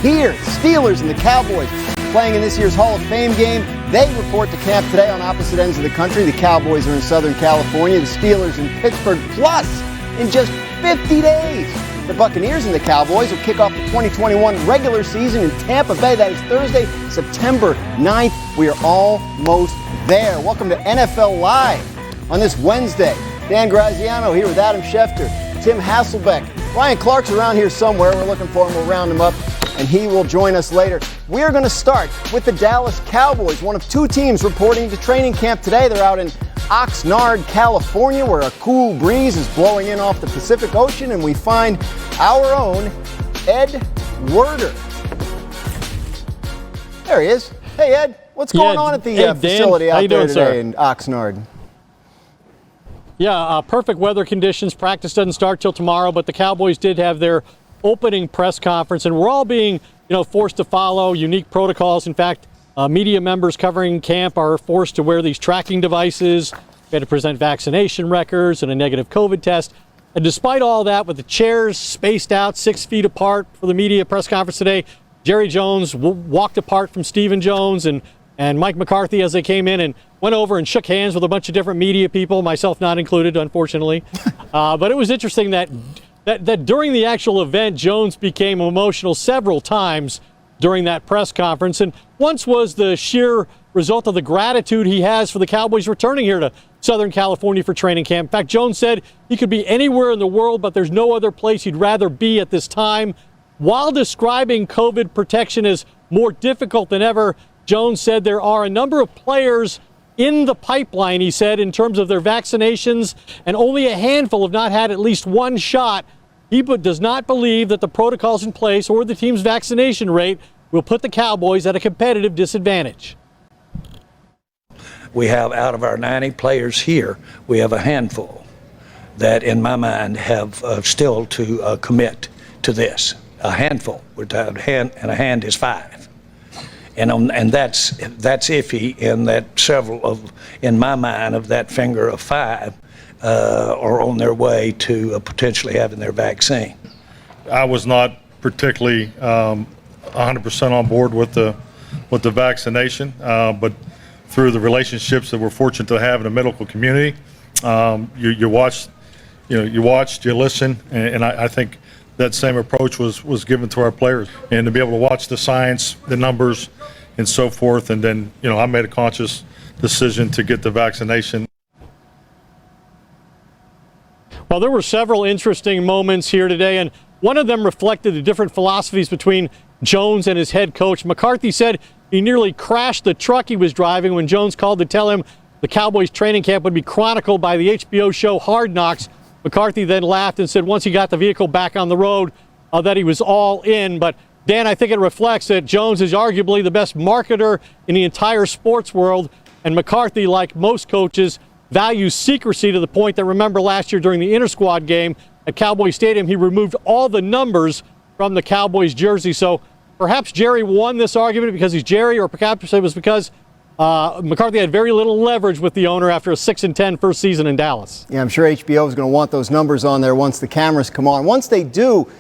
Here, Steelers and the Cowboys playing in this year's Hall of Fame game. They report to camp today on opposite ends of the country. The Cowboys are in Southern California, the Steelers in Pittsburgh. Plus, in just 50 days, the Buccaneers and the Cowboys will kick off the 2021 regular season in Tampa Bay. That is Thursday, September 9th. We are almost there. Welcome to NFL Live on this Wednesday. Dan Graziano here with Adam Schefter, Tim Hasselbeck. Ryan Clark's around here somewhere. We're looking for him. We'll round him up, and he will join us later. We're going to start with the Dallas Cowboys, one of two teams reporting to training camp today. They're out in Oxnard, California, where a cool breeze is blowing in off the Pacific Ocean, and we find our own Ed Werder. There he is. Hey, Ed, what's going on at the facility out there today in Oxnard? Yeah, perfect weather conditions. Practice doesn't start till tomorrow, but the Cowboys did have their opening press conference, and we're all being, forced to follow unique protocols. In fact, media members covering camp are forced to wear these tracking devices. We had to present vaccination records and a negative COVID test. And despite all that, with the chairs spaced out 6 feet apart for the media press conference today, Jerry Jones walked apart from Stephen Jones and Mike McCarthy as they came in and went over and shook hands with a bunch of different media people, myself not included, unfortunately. But it was interesting that during the actual event, Jones became emotional several times during that press conference. And once was the sheer result of the gratitude he has for the Cowboys returning here to Southern California for training camp. In fact, Jones said he could be anywhere in the world, but there's no other place he'd rather be at this time. While describing COVID protection as more difficult than ever, Jones said there are a number of players in the pipeline, he said, in terms of their vaccinations, and only a handful have not had at least one shot. He does not believe that the protocols in place or the team's vaccination rate will put the Cowboys at a competitive disadvantage. We have, out of our 90 players here, we have a handful that, in my mind, have still to commit to this. A handful, and a hand is 5. And that's iffy in that several of, in my mind, of that finger of 5 are on their way to potentially having their vaccine. I was not particularly 100% on board with the vaccination, but through the relationships that we're fortunate to have in the medical community, you watch, you listen, and I think that same approach was given to our players, and to be able to watch the science, the numbers, and so forth. And then, I made a conscious decision to get the vaccination. Well, there were several interesting moments here today, and one of them reflected the different philosophies between Jones and his head coach. McCarthy said he nearly crashed the truck he was driving when Jones called to tell him the Cowboys training camp would be chronicled by the HBO show Hard Knocks. McCarthy then laughed and said once he got the vehicle back on the road that he was all in. But Dan, I think it reflects that Jones is arguably the best marketer in the entire sports world, and McCarthy, like most coaches, values secrecy to the point that, remember last year during the inter-squad game at Cowboy Stadium, he removed all the numbers from the Cowboys jersey. So perhaps Jerry won this argument because he's Jerry, or perhaps it was because McCarthy had very little leverage with the owner after a 6-10 first season in Dallas. Yeah, I'm sure HBO is going to want those numbers on there once the cameras come on. Once they do,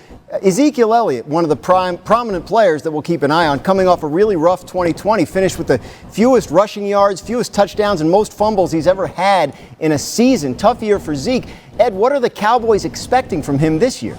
Ezekiel Elliott, one of the prominent players that we'll keep an eye on, coming off a really rough 2020, finished with the fewest rushing yards, fewest touchdowns, and most fumbles he's ever had in a season. Tough year for Zeke. Ed, what are the Cowboys expecting from him this year?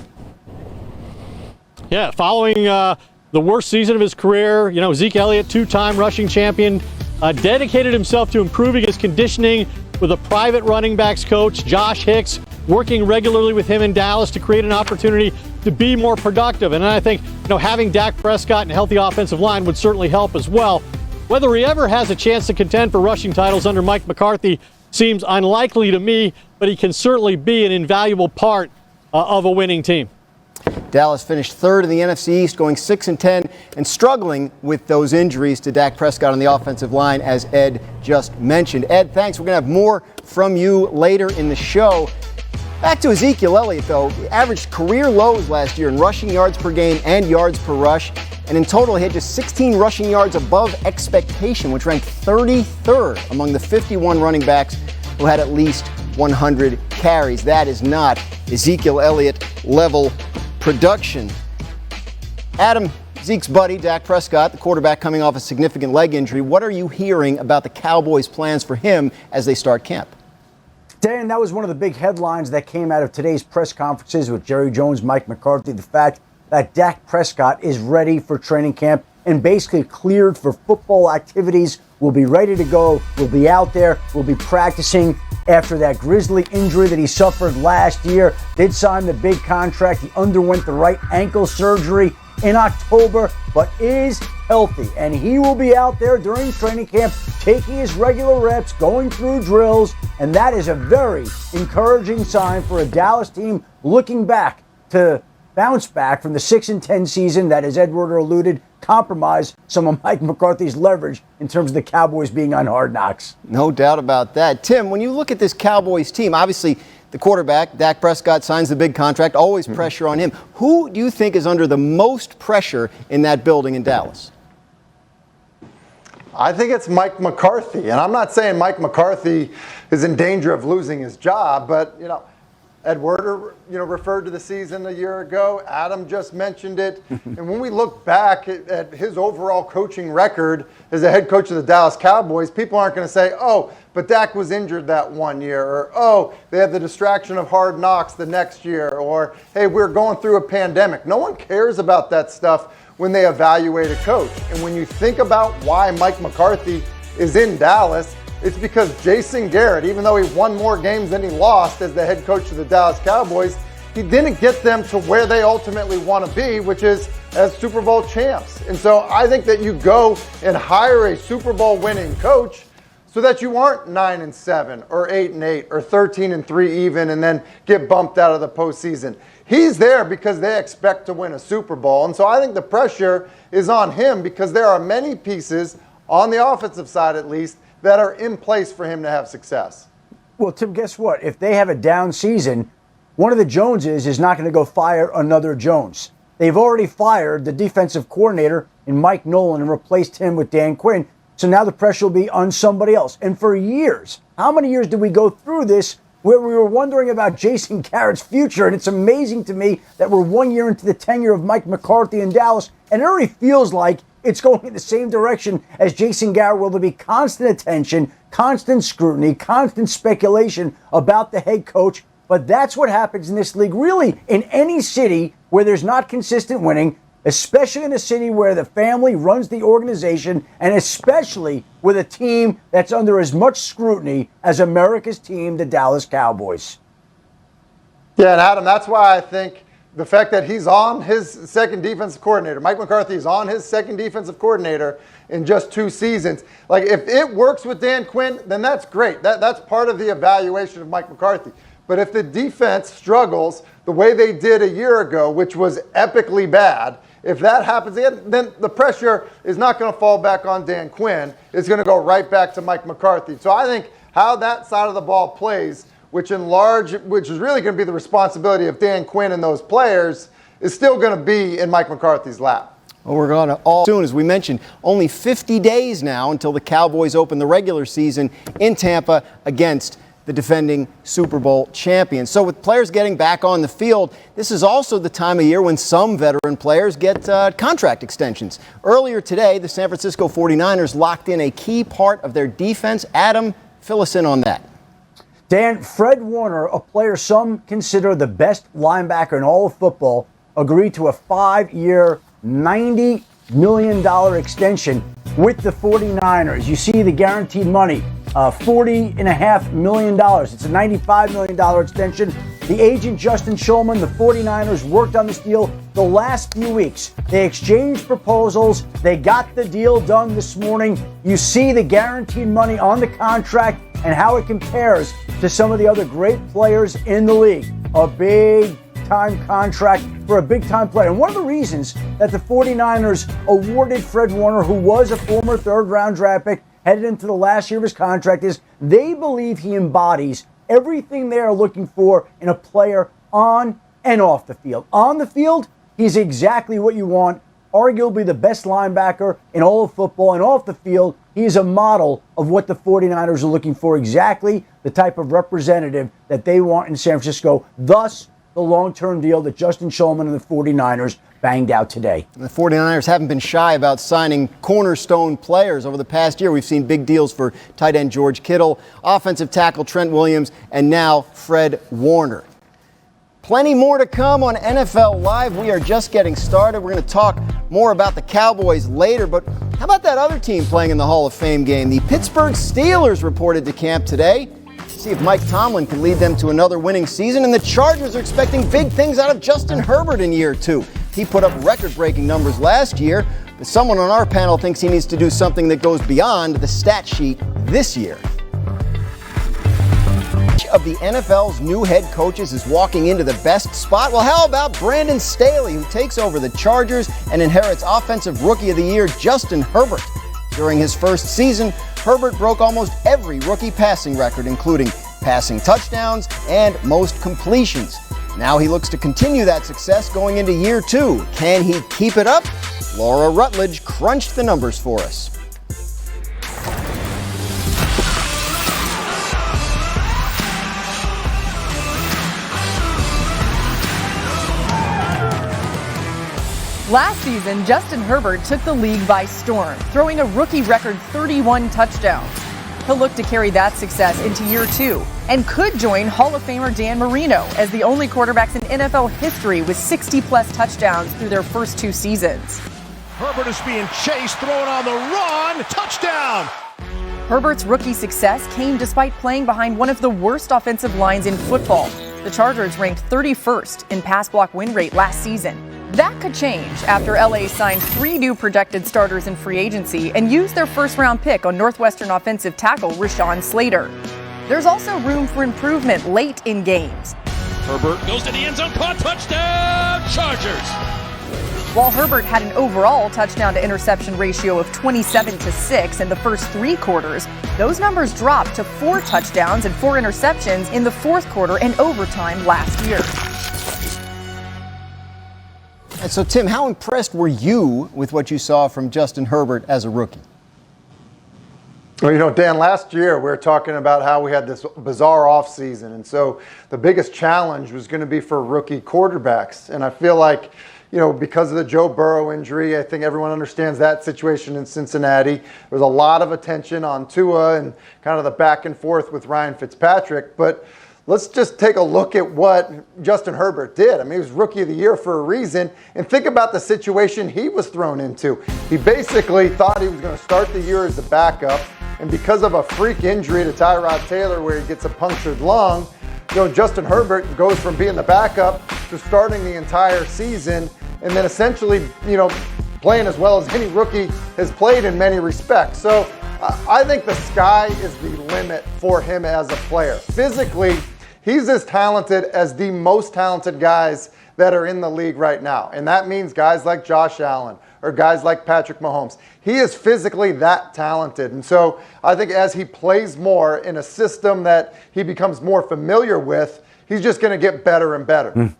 Yeah, following the worst season of his career, Zeke Elliott, 2-time rushing champion, dedicated himself to improving his conditioning with a private running backs coach, Josh Hicks, working regularly with him in Dallas to create an opportunity to be more productive. And I think, having Dak Prescott and a healthy offensive line would certainly help as well. Whether he ever has a chance to contend for rushing titles under Mike McCarthy seems unlikely to me, but he can certainly be an invaluable part of a winning team. Dallas finished third in the NFC East, going 6-10, and struggling with those injuries to Dak Prescott on the offensive line, as Ed just mentioned. Ed, thanks. We're going to have more from you later in the show. Back to Ezekiel Elliott, though. He averaged career lows last year in rushing yards per game and yards per rush. And in total, he had just 16 rushing yards above expectation, which ranked 33rd among the 51 running backs who had at least 100 carries. That is not Ezekiel Elliott level production. Adam, Zeke's buddy, Dak Prescott, the quarterback coming off a significant leg injury. What are you hearing about the Cowboys' plans for him as they start camp? Dan, that was one of the big headlines that came out of today's press conferences with Jerry Jones, Mike McCarthy, the fact that Dak Prescott is ready for training camp and basically cleared for football activities, will be ready to go, will be out there, will be practicing after that Grizzly injury that he suffered last year. Did sign the big contract. He underwent the right ankle surgery in October, but is healthy. And he will be out there during training camp, taking his regular reps, going through drills. And that is a very encouraging sign for a Dallas team looking back to bounce back from the 6-10 season that, as Edward alluded, compromised some of Mike McCarthy's leverage in terms of the Cowboys being on Hard Knocks. No doubt about that. Tim, when you look at this Cowboys team, obviously the quarterback, Dak Prescott, signs the big contract, always pressure on him. Who do you think is under the most pressure in that building in Dallas? I think it's Mike McCarthy. And I'm not saying Mike McCarthy is in danger of losing his job, but, Ed Werder, referred to the season a year ago. Adam just mentioned it. And when we look back at his overall coaching record as a head coach of the Dallas Cowboys, people aren't going to say, oh, but Dak was injured that one year, or, oh, they had the distraction of Hard Knocks the next year, or, hey, we're going through a pandemic. No one cares about that stuff when they evaluate a coach. And when you think about why Mike McCarthy is in Dallas, it's because Jason Garrett, even though he won more games than he lost as the head coach of the Dallas Cowboys, he didn't get them to where they ultimately want to be, which is as Super Bowl champs. And so I think that you go and hire a Super Bowl winning coach so that you aren't 9-7 or 8-8 or 13-3 even, and then get bumped out of the postseason. He's there because they expect to win a Super Bowl. And so I think the pressure is on him because there are many pieces on the offensive side, at least, that are in place for him to have success. Well, Tim, guess what? If they have a down season, one of the Joneses is not going to go fire another Jones. They've already fired the defensive coordinator in Mike Nolan and replaced him with Dan Quinn. So now the pressure will be on somebody else. And for years, how many years did we go through this where we were wondering about Jason Garrett's future? And it's amazing to me that we're 1 year into the tenure of Mike McCarthy in Dallas, and it already feels like it's going in the same direction as Jason Garrett. Will there be constant attention, constant scrutiny, constant speculation about the head coach? But that's what happens in this league, really, in any city where there's not consistent winning, especially in a city where the family runs the organization, and especially with a team that's under as much scrutiny as America's team, the Dallas Cowboys. Yeah, and Adam, that's why I think the fact that he's on his second defensive coordinator, Mike McCarthy is on his second defensive coordinator in just 2 seasons. Like, if it works with Dan Quinn, then that's great. That's part of the evaluation of Mike McCarthy. But if the defense struggles the way they did a year ago, which was epically bad, if that happens again, then the pressure is not going to fall back on Dan Quinn. It's going to go right back to Mike McCarthy. So I think how that side of the ball plays, which is really going to be the responsibility of Dan Quinn and those players, is still going to be in Mike McCarthy's lap. Well, we're going to all soon, as we mentioned, only 50 days now until the Cowboys open the regular season in Tampa against the defending Super Bowl champions. So with players getting back on the field, this is also the time of year when some veteran players get contract extensions. Earlier today, the San Francisco 49ers locked in a key part of their defense. Adam, fill us in on that. Dan, Fred Warner, a player some consider the best linebacker in all of football, agreed to a 5-year, $90 million extension with the 49ers. You see the guaranteed money, $40.5 million. It's a $95 million extension. The agent, Justin Schulman, the 49ers worked on this deal the last few weeks. They exchanged proposals. They got the deal done this morning. You see the guaranteed money on the contract and how it compares to some of the other great players in the league. A big-time contract for a big-time player. And one of the reasons that the 49ers awarded Fred Warner, who was a former third-round draft pick, headed into the last year of his contract, is they believe he embodies everything they are looking for in a player on and off the field. On the field, he's exactly what you want. Arguably the best linebacker in all of football, and off the field, he is a model of what the 49ers are looking for, exactly the type of representative that they want in San Francisco. Thus, the long-term deal that Justin Schulman and the 49ers banged out today. The 49ers haven't been shy about signing cornerstone players over the past year. We've seen big deals for tight end George Kittle, offensive tackle Trent Williams, and now Fred Warner. Plenty more to come on NFL Live. We are just getting started. We're going to talk more about the Cowboys later, but how about that other team playing in the Hall of Fame game? The Pittsburgh Steelers reported to camp today. See if Mike Tomlin can lead them to another winning season, and the Chargers are expecting big things out of Justin Herbert in year 2. He put up record-breaking numbers last year, but someone on our panel thinks he needs to do something that goes beyond the stat sheet this year. Of the NFL's new head coaches is walking into the best spot. Well, how about Brandon Staley, who takes over the Chargers and inherits Offensive Rookie of the Year Justin Herbert? During his first season, Herbert broke almost every rookie passing record, including passing touchdowns and most completions. Now he looks to continue that success going into year 2. Can he keep it up? Laura Rutledge crunched the numbers for us. Last season, Justin Herbert took the league by storm, throwing a rookie record 31 touchdowns. He'll look to carry that success into year 2 and could join Hall of Famer Dan Marino as the only quarterbacks in NFL history with 60-plus touchdowns through their first 2 seasons. Herbert is being chased, throwing on the run, touchdown! Herbert's rookie success came despite playing behind one of the worst offensive lines in football. The Chargers ranked 31st in pass block win rate last season. That could change after LA signed 3 new projected starters in free agency and used their first-round pick on Northwestern offensive tackle Rashawn Slater. There's also room for improvement late in games. Herbert goes to the end zone, caught, touchdown, Chargers! While Herbert had an overall touchdown-to-interception ratio of 27-6 in the first 3 quarters, those numbers dropped to 4 touchdowns and 4 interceptions in the 4th quarter and overtime last year. And so, Tim, how impressed were you with what you saw from Justin Herbert as a rookie? Well, Dan, last year we were talking about how we had this bizarre offseason, and so the biggest challenge was going to be for rookie quarterbacks. And I feel like, because of the Joe Burrow injury, I think everyone understands that situation in Cincinnati. There was a lot of attention on Tua and kind of the back and forth with Ryan Fitzpatrick, but let's just take a look at what Justin Herbert did. I mean, he was Rookie of the Year for a reason. And think about the situation he was thrown into. He basically thought he was going to start the year as a backup. And because of a freak injury to Tyrod Taylor where he gets a punctured lung, Justin Herbert goes from being the backup to starting the entire season and then essentially, playing as well as any rookie has played in many respects. So I think the sky is the limit for him as a player. Physically, he's as talented as the most talented guys that are in the league right now. And that means guys like Josh Allen or guys like Patrick Mahomes. He is physically that talented. And so I think as he plays more in a system that he becomes more familiar with, he's just going to get better and better.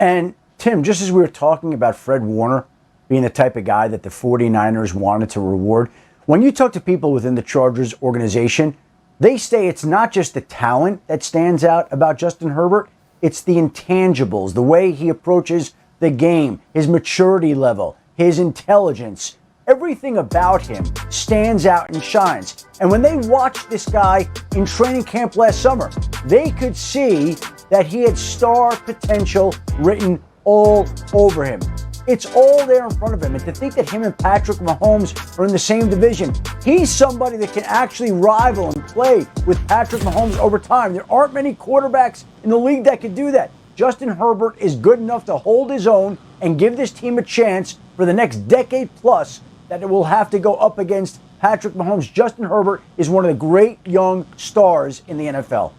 And Tim, just as we were talking about Fred Warner being the type of guy that the 49ers wanted to reward, when you talk to people within the Chargers organization, they say it's not just the talent that stands out about Justin Herbert, it's the intangibles, the way he approaches the game, his maturity level, his intelligence. Everything about him stands out and shines. And when they watched this guy in training camp last summer, they could see that he had star potential written all over him. It's all there in front of him. And to think that him and Patrick Mahomes are in the same division, he's somebody that can actually rival and play with Patrick Mahomes over time. There aren't many quarterbacks in the league that could do that. Justin Herbert is good enough to hold his own and give this team a chance for the next decade plus that it will have to go up against Patrick Mahomes. Justin Herbert is one of the great young stars in the NFL.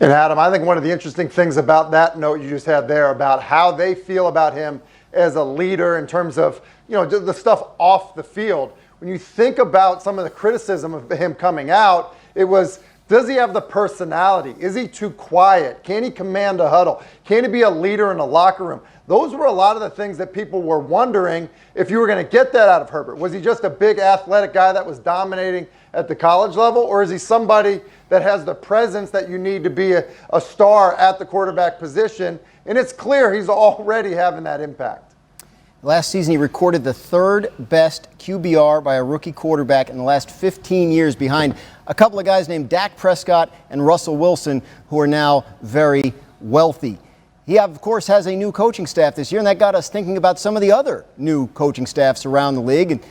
And Adam, I think one of the interesting things about that note you just had there about how they feel about him as a leader in terms of, the stuff off the field. When you think about some of the criticism of him coming out, it was, does he have the personality? Is he too quiet? Can he command a huddle? Can he be a leader in a locker room? Those were a lot of the things that people were wondering if you were going to get that out of Herbert. Was he just a big athletic guy that was dominating at the college level, or is he somebody that has the presence that you need to be a star at the quarterback position? And it's clear he's already having that impact. Last season, he recorded the third best QBR by a rookie quarterback in the last 15 years, behind a couple of guys named Dak Prescott and Russell Wilson, who are now very wealthy. He, of course, has a new coaching staff this year, and that got us thinking about some of the other new coaching staffs around the league, and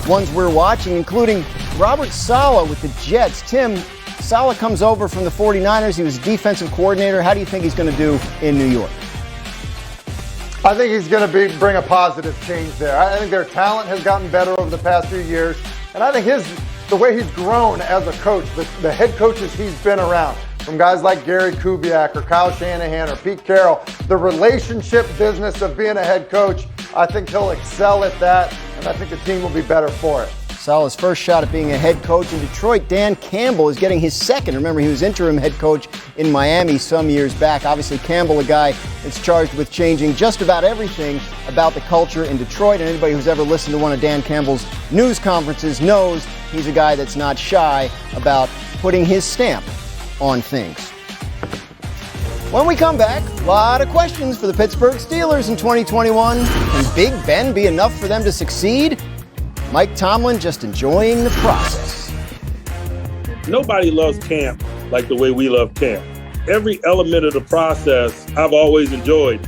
ones we're watching, including Robert Saleh with the Jets. Tim, Saleh comes over from the 49ers. He was defensive coordinator. How do you think he's going to do in New York? I think he's going to bring a positive change there. I think their talent has gotten better over the past few years, and I think the way he's grown as a coach, the head coaches he's been around, from guys like Gary Kubiak or Kyle Shanahan or Pete Carroll, the relationship business of being a head coach, I think he'll excel at that, and I think the team will be better for it. Saleh's first shot at being a head coach in Detroit. Dan Campbell is getting his second. Remember, he was interim head coach in Miami some years back. Obviously, Campbell, a guy that's charged with changing just about everything about the culture in Detroit. And anybody who's ever listened to one of Dan Campbell's news conferences knows he's a guy that's not shy about putting his stamp on things. When we come back, a lot of questions for the Pittsburgh Steelers in 2021. Can Big Ben be enough for them to succeed? Mike Tomlin just enjoying the process. Nobody loves camp like the way we love camp. Every element of the process I've always enjoyed.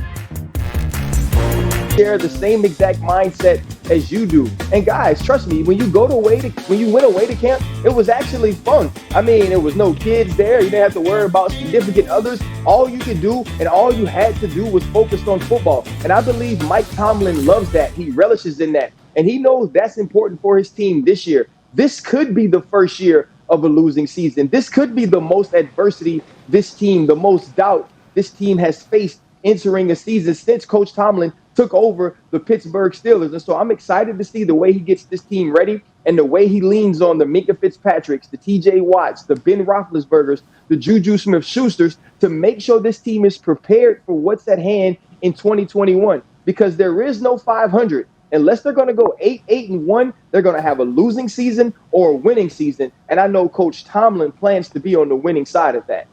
Share the same exact mindset as you do. And guys, trust me, when you went away to camp, it was actually fun. I mean, there was no kids there. You didn't have to worry about significant others. All you could do and all you had to do was focus on football. And I believe Mike Tomlin loves that. He relishes in that. And he knows that's important for his team this year. This could be the first year of a losing season. This could be the most adversity the most doubt this team has faced entering a season since Coach Tomlin took over the Pittsburgh Steelers. And so I'm excited to see the way he gets this team ready and the way he leans on the Minkah Fitzpatricks, the TJ Watts, the Ben Roethlisbergers, the Juju Smith-Schusters to make sure this team is prepared for what's at hand in 2021. Because there is no 500. Unless they're going to go 8-1, they're going to have a losing season or a winning season. And I know Coach Tomlin plans to be on the winning side of that.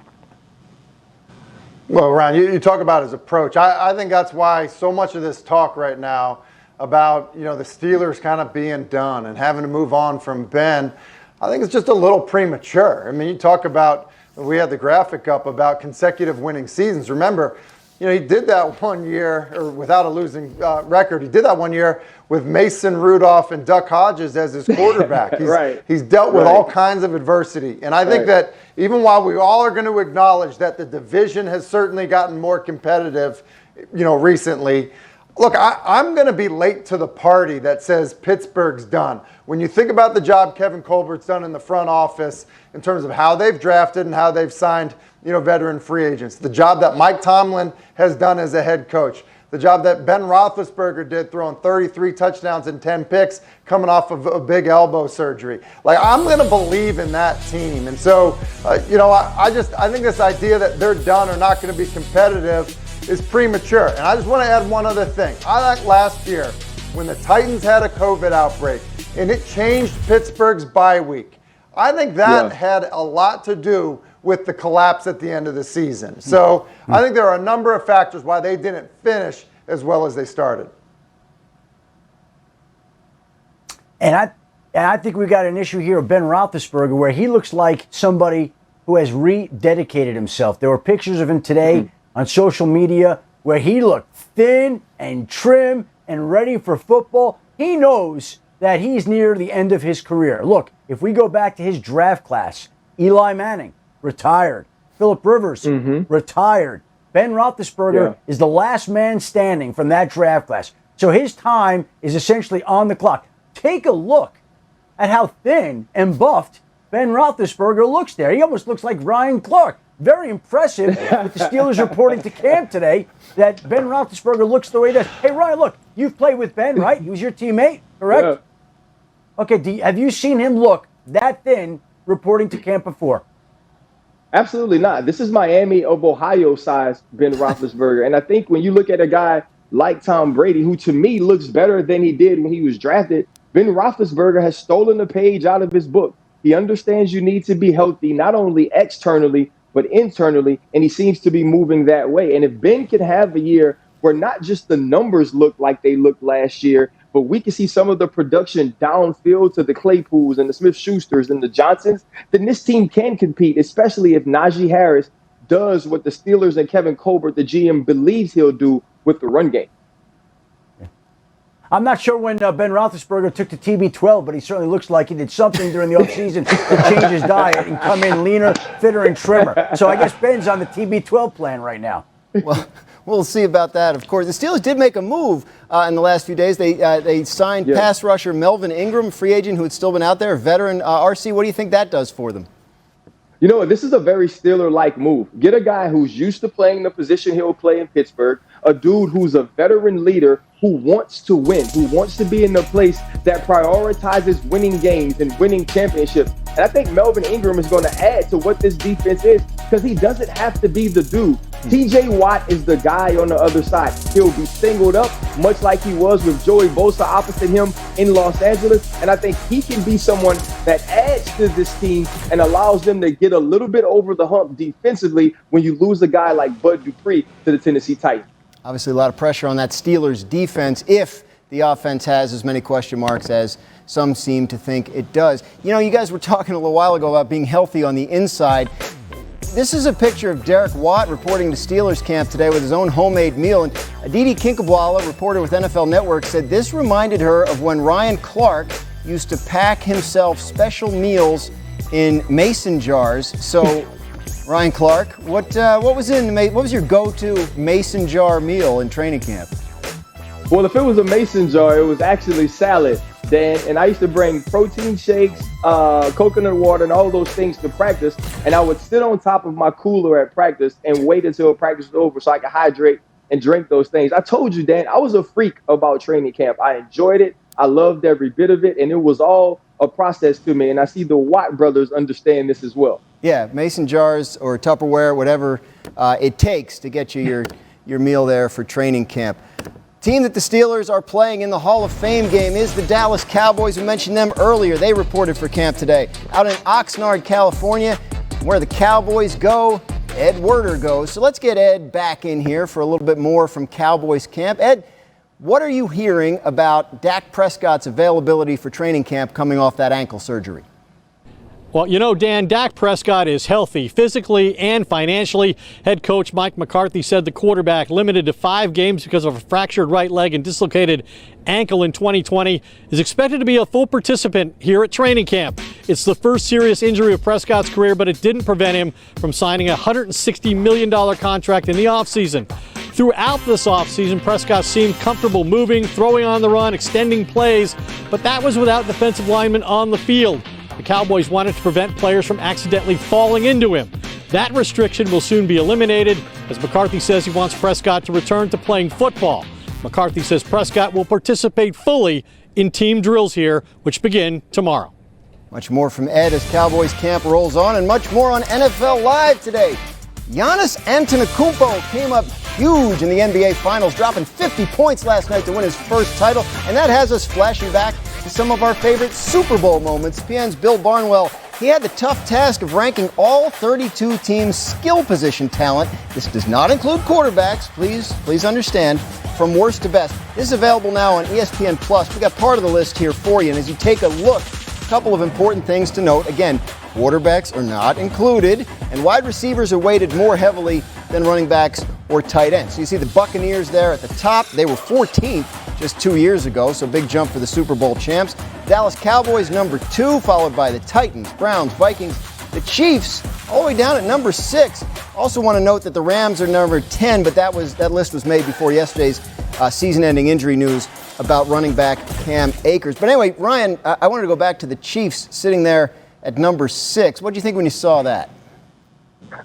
Well, Ron, you talk about his approach. I think that's why so much of this talk right now about, the Steelers kind of being done and having to move on from Ben, I think it's just a little premature. I mean, you talk about, we had the graphic up about consecutive winning seasons. Remember, he did that 1 year, or without a losing record. He did that 1 year with Mason Rudolph and Duck Hodges as his quarterback. He's dealt with all kinds of adversity. And I think that even while we all are going to acknowledge that the division has certainly gotten more competitive, recently, look, I'm going to be late to the party that says Pittsburgh's done. When you think about the job Kevin Colbert's done in the front office in terms of how they've drafted and how they've signed, veteran free agents, the job that Mike Tomlin has done as a head coach, the job that Ben Roethlisberger did throwing 33 touchdowns and 10 picks coming off of a big elbow surgery. I'm going to believe in that team. And so, I think this idea that they're done or not going to be competitive is premature. And I just want to add one other thing. I think last year when the Titans had a COVID outbreak and it changed Pittsburgh's bye week, I think that had a lot to do with the collapse at the end of the season. So I think there are a number of factors why they didn't finish as well as they started. And I think we got an issue here of Ben Roethlisberger where he looks like somebody who has rededicated himself. There were pictures of him today on social media where he looked thin and trim and ready for football. He knows that he's near the end of his career. Look, if we go back to his draft class, Eli Manning, retired. Phillip Rivers, retired. Ben Roethlisberger is the last man standing from that draft class. So his time is essentially on the clock. Take a look at how thin and buffed Ben Roethlisberger looks there. He almost looks like Ryan Clark. Very impressive with the Steelers reporting to camp today that Ben Roethlisberger looks the way he does. Hey, Ryan, look, you've played with Ben, right? He was your teammate, correct? Yeah. Okay, have you seen him look that thin reporting to camp before? Absolutely not. This is Miami of Ohio size Ben Roethlisberger. And I think when you look at a guy like Tom Brady, who to me looks better than he did when he was drafted, Ben Roethlisberger has stolen the page out of his book. He understands you need to be healthy, not only externally, but but internally, and he seems to be moving that way. And if Ben can have a year where not just the numbers look like they looked last year, but we can see some of the production downfield to the Claypools and the Smith-Schusters and the Johnsons, then this team can compete, especially if Najee Harris does what the Steelers and Kevin Colbert, the GM, believes he'll do with the run game. I'm not sure when Ben Roethlisberger took to TB12, but he certainly looks like he did something during the offseason to change his diet and come in leaner, fitter, and trimmer. So I guess Ben's on the TB12 plan right now. Well, we'll see about that, of course. The Steelers did make a move in the last few days. They signed pass rusher Melvin Ingram, free agent who had still been out there, a veteran. RC, what do you think that does for them? You know, this is a very Steeler-like move. Get a guy who's used to playing the position he'll play in Pittsburgh, a dude who's a veteran leader who wants to win, who wants to be in a place that prioritizes winning games and winning championships. And I think Melvin Ingram is going to add to what this defense is because he doesn't have to be the dude. TJ Watt is the guy on the other side. He'll be singled up, much like he was with Joey Bosa opposite him in Los Angeles. And I think he can be someone that adds to this team and allows them to get a little bit over the hump defensively when you lose a guy like Bud Dupree to the Tennessee Titans. Obviously, a lot of pressure on that Steelers defense if the offense has as many question marks as some seem to think it does. You know, you guys were talking a little while ago about being healthy on the inside. This is a picture of Derek Watt reporting to Steelers camp today with his own homemade meal. And Aditi Kinkhabwala, reporter with NFL Network, said this reminded her of when Ryan Clark used to pack himself special meals in mason jars. So, Ryan Clark, what was your go-to mason jar meal in training camp? Well, if it was a mason jar, it was actually salad, Dan. And I used to bring protein shakes, coconut water, and all those things to practice. And I would sit on top of my cooler at practice and wait until practice was over so I could hydrate and drink those things. I told you, Dan, I was a freak about training camp. I enjoyed it. I loved every bit of it. And it was all a process to me. And I see the Watt brothers understand this as well. Yeah, mason jars or Tupperware, whatever it takes to get you your meal there for training camp. Team that the Steelers are playing in the Hall of Fame game is the Dallas Cowboys. We mentioned them earlier. They reported for camp today. Out in Oxnard, California, where the Cowboys go, Ed Werder goes. So let's get Ed back in here for a little bit more from Cowboys camp. Ed, what are you hearing about Dak Prescott's availability for training camp coming off that ankle surgery? Well, you know, Dan, Dak Prescott is healthy physically and financially. Head coach Mike McCarthy said the quarterback, limited to 5 games because of a fractured right leg and dislocated ankle in 2020, is expected to be a full participant here at training camp. It's the first serious injury of Prescott's career, but it didn't prevent him from signing a $160 million contract in the offseason. Throughout this offseason, Prescott seemed comfortable moving, throwing on the run, extending plays, but that was without defensive linemen on the field. The Cowboys wanted to prevent players from accidentally falling into him. That restriction will soon be eliminated, as McCarthy says he wants Prescott to return to playing football. McCarthy says Prescott will participate fully in team drills here, which begin tomorrow. Much more from Ed as Cowboys camp rolls on, and much more on NFL Live today. Giannis Antetokounmpo came up huge in the NBA Finals, dropping 50 points last night to win his first title, and that has us flashing back to some of our favorite Super Bowl moments. PN's Bill Barnwell, he had the tough task of ranking all 32 teams' skill position talent. This does not include quarterbacks, please understand, from worst to best. This is available now on ESPN Plus. We got part of the list here for you, and as you take a look, a couple of important things to note. Again, quarterbacks are not included, and wide receivers are weighted more heavily than running backs or tight ends. So you see the Buccaneers there at the top. They were 14th just 2 years ago, so big jump for the Super Bowl champs. Dallas Cowboys number 2, followed by the Titans, Browns, Vikings, the Chiefs, all the way down at number 6. Also want to note that the Rams are number 10, but that list was made before yesterday's season-ending injury news about running back Cam Akers. But anyway, Ryan, I wanted to go back to the Chiefs sitting there at number 6. What did you think when you saw that?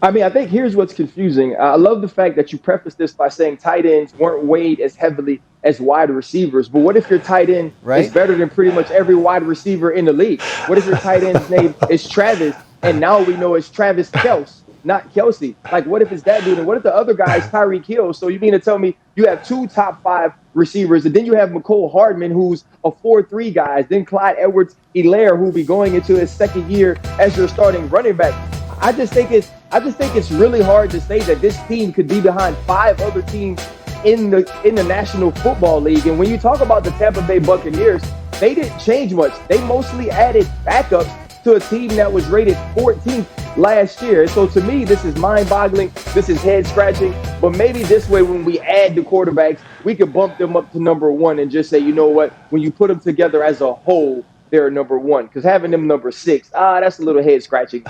I mean, I think here's what's confusing. I love the fact that you preface this by saying tight ends weren't weighed as heavily as wide receivers. But what if your tight end is better than pretty much every wide receiver in the league? What if your tight end's name is Travis, and now we know it's Travis Kelce, not Kelsey? Like, what if it's that dude? And what if the other guy is Tyreek Hill? So you mean to tell me you have 2 top 5 receivers, and then you have McCole Hardman, who's a 4-3 guy, then Clyde Edwards-Helaire, who'll be going into his second year as your starting running back. I just think it's I just think it's really hard to say that this team could be behind 5 other teams in the National Football League. And when you talk about the Tampa Bay Buccaneers, they didn't change much. They mostly added backups to a team that was rated 14th last year. So to me, this is mind-boggling. This is head-scratching. But maybe this way, when we add the quarterbacks, we could bump them up to number 1 and just say, you know what, when you put them together as a whole, they're number 1. Because having them number 6, that's a little head-scratching.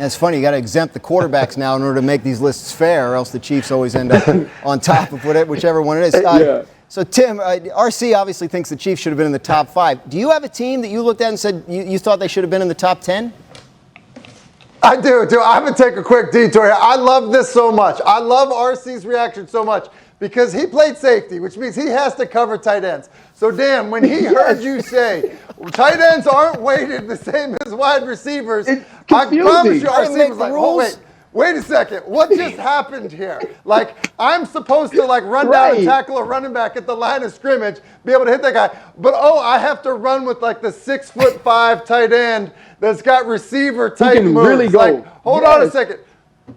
It's funny, you got to exempt the quarterbacks now in order to make these lists fair, or else the Chiefs always end up on top of whichever one it is. Yeah. So, Tim, RC obviously thinks the Chiefs should have been in the top 5. Do you have a team that you looked at and said you thought they should have been in the top 10? I do. I'm going to take a quick detour here. I love this so much. I love RC's reaction so much because he played safety, which means he has to cover tight ends. So, Dan, when he heard you say tight ends aren't weighted the same as wide receivers, I promise you RC was like, wait a second. What just happened here? Like, I'm supposed to, run down and tackle a running back at the line of scrimmage, be able to hit that guy. But, I have to run with, the 6'5" tight end that's got receiver-type moves. Really go. Hold on a second.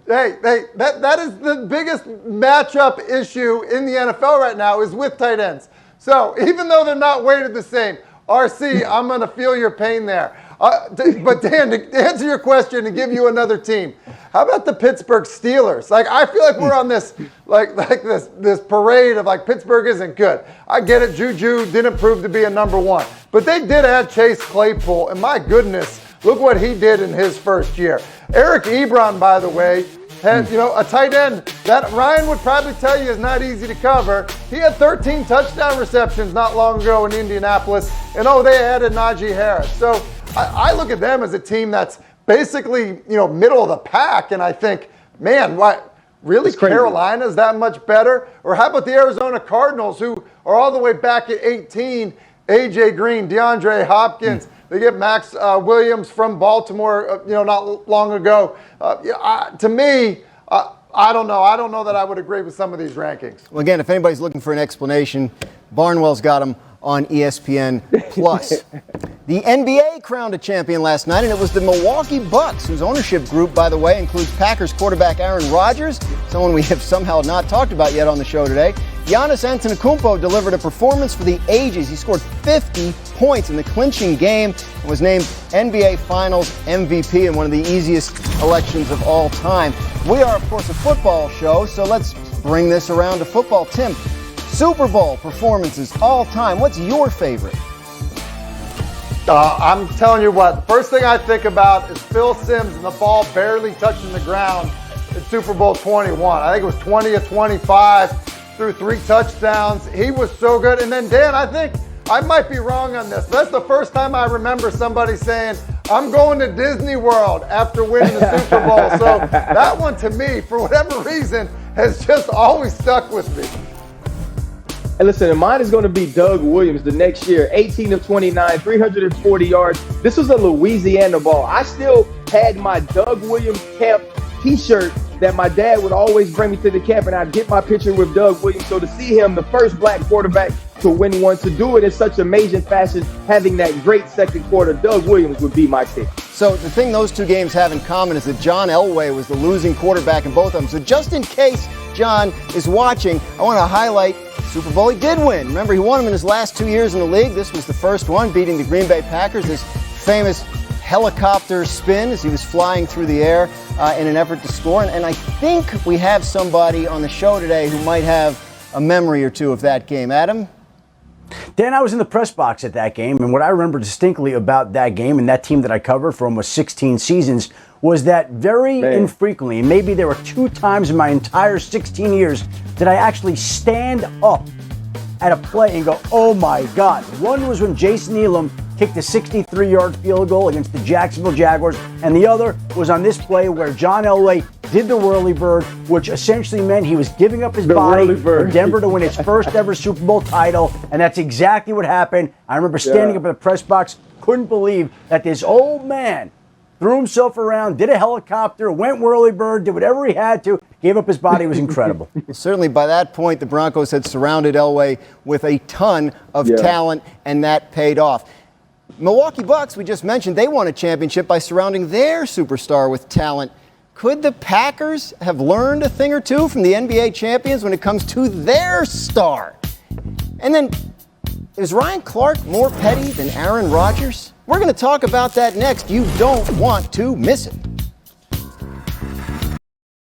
Hey, that is the biggest matchup issue in the NFL right now is with tight ends. So, even though they're not weighted the same, RC, I'm going to feel your pain there. But Dan, to answer your question and give you another team, how about the Pittsburgh Steelers? I feel like we're on this this parade of Pittsburgh isn't good. I get it, Juju didn't prove to be a number 1, but they did add Chase Claypool, and my goodness, look what he did in his first year. Eric Ebron, by the way, had a tight end that Ryan would probably tell you is not easy to cover. He had 13 touchdown receptions not long ago in Indianapolis, and they added Najee Harris. So I look at them as a team that's basically, middle of the pack, and I think, man, what, really Carolina's that much better? Or how about the Arizona Cardinals, who are all the way back at 18, A.J. Green, DeAndre Hopkins, they get Max Williams from Baltimore, not long ago. To me, I don't know. I don't know that I would agree with some of these rankings. Well, again, if anybody's looking for an explanation, Barnwell's got them on ESPN+. The NBA crowned a champion last night, and it was the Milwaukee Bucks, whose ownership group, by the way, includes Packers quarterback Aaron Rodgers, someone we have somehow not talked about yet on the show today. Giannis Antetokounmpo delivered a performance for the ages. He scored 50 points in the clinching game and was named NBA Finals MVP in one of the easiest elections of all time. We are, of course, a football show, so let's bring this around to football. Tim, Super Bowl performances all time. What's your favorite? I'm telling you what, the first thing I think about is Phil Simms and the ball barely touching the ground at Super Bowl 21. I think it was 20 of 25, threw 3 touchdowns. He was so good. And then, Dan, I think I might be wrong on this. That's the first time I remember somebody saying, I'm going to Disney World after winning the Super Bowl. So that one, to me, for whatever reason, has just always stuck with me. And listen, and mine is going to be Doug Williams the next year. 18 of 29, 340 yards. This was a Louisiana ball. I still had my Doug Williams camp T-shirt that my dad would always bring me to the camp, and I'd get my picture with Doug Williams. So to see him, the first black quarterback to win one, to do it in such amazing fashion, having that great second quarter, Doug Williams would be my pick. So the thing those two games have in common is that John Elway was the losing quarterback in both of them. So just in case John is watching, I want to highlight Super Bowl he did win. Remember, he won them in his last 2 years in the league. This was the first one, beating the Green Bay Packers. This famous helicopter spin as he was flying through the air in an effort to score. And I think we have somebody on the show today who might have a memory or two of that game. Adam? Dan, I was in the press box at that game, and what I remember distinctly about that game and that team that I covered for almost 16 seasons was that very infrequently, and maybe there were 2 times in my entire 16 years, that I actually stand up at a play and go, oh my God. One was when Jason Elam kicked a 63-yard field goal against the Jacksonville Jaguars, and the other was on this play where John Elway did the whirly bird, which essentially meant he was giving up his body for Denver to win its first ever Super Bowl title, and that's exactly what happened. I remember standing up in the press box, couldn't believe that this old man threw himself around, did a helicopter, went whirly bird, did whatever he had to, gave up his body. It was incredible. Certainly by that point, the Broncos had surrounded Elway with a ton of talent, and that paid off. Milwaukee Bucks, we just mentioned, they won a championship by surrounding their superstar with talent Could the Packers have learned a thing or two from the NBA champions when it comes to their star? And then, is Ryan Clark more petty than Aaron Rodgers? We're going to talk about that next. You don't want to miss it.